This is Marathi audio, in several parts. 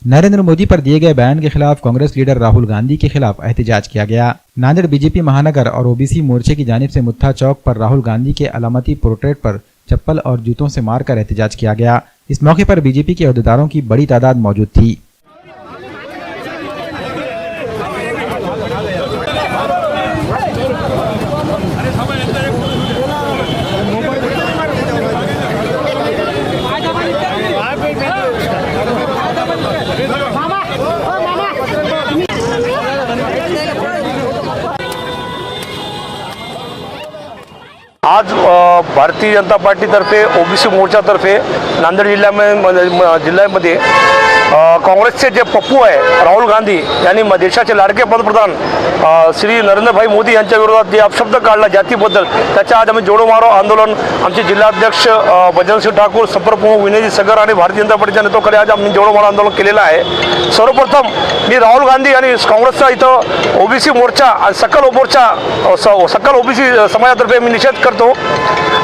नरेंद्र मोदी पर दिए गए बयान के खिलाफ कांग्रेस लीडर राहुल गांधी के खिलाफ एहतजाज किया गया। नांदेड़ बीजेपी महानगर और ओबीसी मोर्चे की जानिब से मुत्था चौक पर राहुल गांधी के अलामती पोर्ट्रेट पर चप्पल और जूतों से मारकर एहतजाज किया गया। इस मौके पर बीजेपी के अहदेदारों की बड़ी तादाद मौजूद थी। आज भारतीय जनता पार्टीतर्फे ओबीसी मोर्चातर्फे नांदेड जिल्ह्यामध्ये काँग्रेसचे जे पप्पू आहे राहुल गांधी यांनी देशाचे लाडके पंतप्रधान श्री नरेंद्रभाई मोदी यांच्या विरोधात जे अपशब्द काढला जातीबद्दल, त्याच्या आज आम्ही जोडो मारो आंदोलन आमचे जिल्हाध्यक्ष बजरंगसिंह ठाकूर, संपर्कप्रमुख विनयजी सगर आणि भारतीय जनता पार्टीच्या नेतृत्वाखाली आज आम्ही जोडो मारो आंदोलन केलेलं आहे। सर्वप्रथम मी राहुल गांधी आणि काँग्रेसचा इथं ओबीसी मोर्चा आणि सकल ओबीसी समाजातर्फे मी निषेध करतो।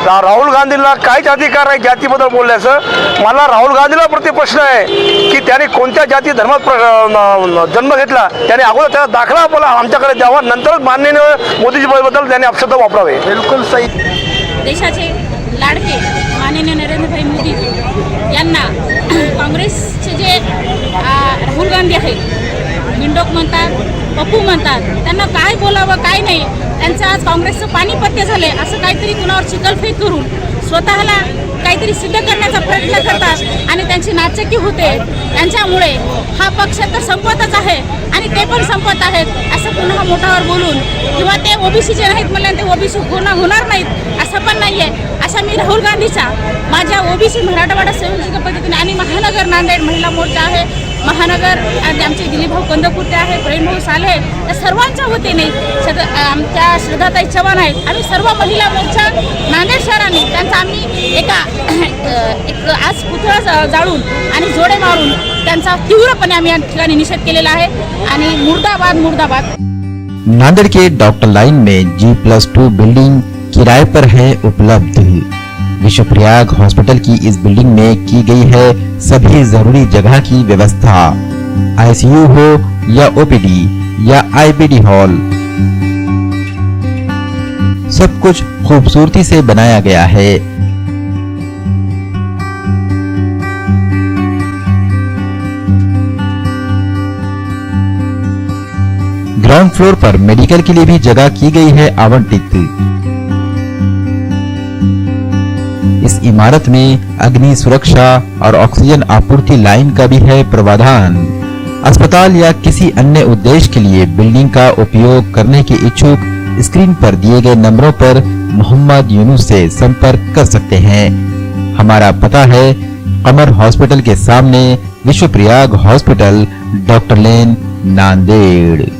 राहुल गांधीला काहीच अधिकार नाही जातीबद्दल बोलण्याचं। मला राहुल गांधीला प्रति प्रश्न आहे की त्याने कोणत्या जाती धर्मात जन्म घेतला, त्याने अगोदर त्याचा दाखला आपल्याला आमच्याकडे द्यावा, नंतरच माननीय मोदीजीबद्दल त्याने अपशब्द वापरावे। बिलकुल सही। देशाचे लाडके माननीय नरेंद्रभाई मोदी यांना काँग्रेसचे जे राहुल गांधी आहेत, मिंडोक म्हणतात, पप्पू म्हणतात, त्यांना काय बोलावं काय नाही, त्यांचं आज काँग्रेसचं पाणीपत्य झाले असं काहीतरी कुणावर चिखलफेक करून स्वतःला काहीतरी सिद्ध करण्याचा प्रयत्न करतात आणि त्यांची नाचक्की होते। त्यांच्यामुळे हा पक्ष तर संपतच आहे आणि ते पण संपत आहेत असं पुन्हा मोठ्यावर बोलून किंवा ते ओबीसीचे नाहीत म्हणल्याने ते ओबीसी होणार नाहीत असं पण नाही आहे। अशा मी राहुल गांधीचा माझ्या ओबीसी मराठवाडा संयोजक पद्धतीने आणि महानगर नांदेड महिला मोर्चा आहे, महानगर आणि आमचे दिलीपभाऊ कंदकुर्ते आहे, प्रवीणभाऊ साले, या सर्वांच्या वतीने आमच्या श्रद्धाताई चव्हाण आहेत, आम्ही सर्व महिला मोर्चा नांदेड शहराने त्यांचा आम्ही एक आज पुतळा जाळून आणि जोडे मारून त्यांचा तीव्रपणे आम्ही या ठिकाणी निषेध केलेला आहे आणि मुर्दाबाद मुर्दाबाद। नांदेड़ के डॉक्टर लाइन में G+2 बिल्डिंग किराए पर है उपलब्ध। विश्वप्रयाग हॉस्पिटल की इस बिल्डिंग में की गई है सभी जरूरी जगह की व्यवस्था, आईसीयू हो या ओपीडी या आईपीडी हॉल, सब कुछ खूबसूरती से बनाया गया है। ग्राउंड फ्लोर पर मेडिकल के लिए भी जगह की गई है आवंटित। इस इमारत में अग्नि सुरक्षा और ऑक्सीजन आपूर्ति लाइन का भी है प्रावधान। अस्पताल या किसी अन्य उद्देश्य के लिए बिल्डिंग का उपयोग करने के इच्छुक स्क्रीन पर दिए गए नंबरों पर मोहम्मद यूनुस से संपर्क कर सकते हैं। हमारा पता है कमर हॉस्पिटल के सामने, विश्वप्रयाग हॉस्पिटल, डॉक्टर लेन, नांदेड़।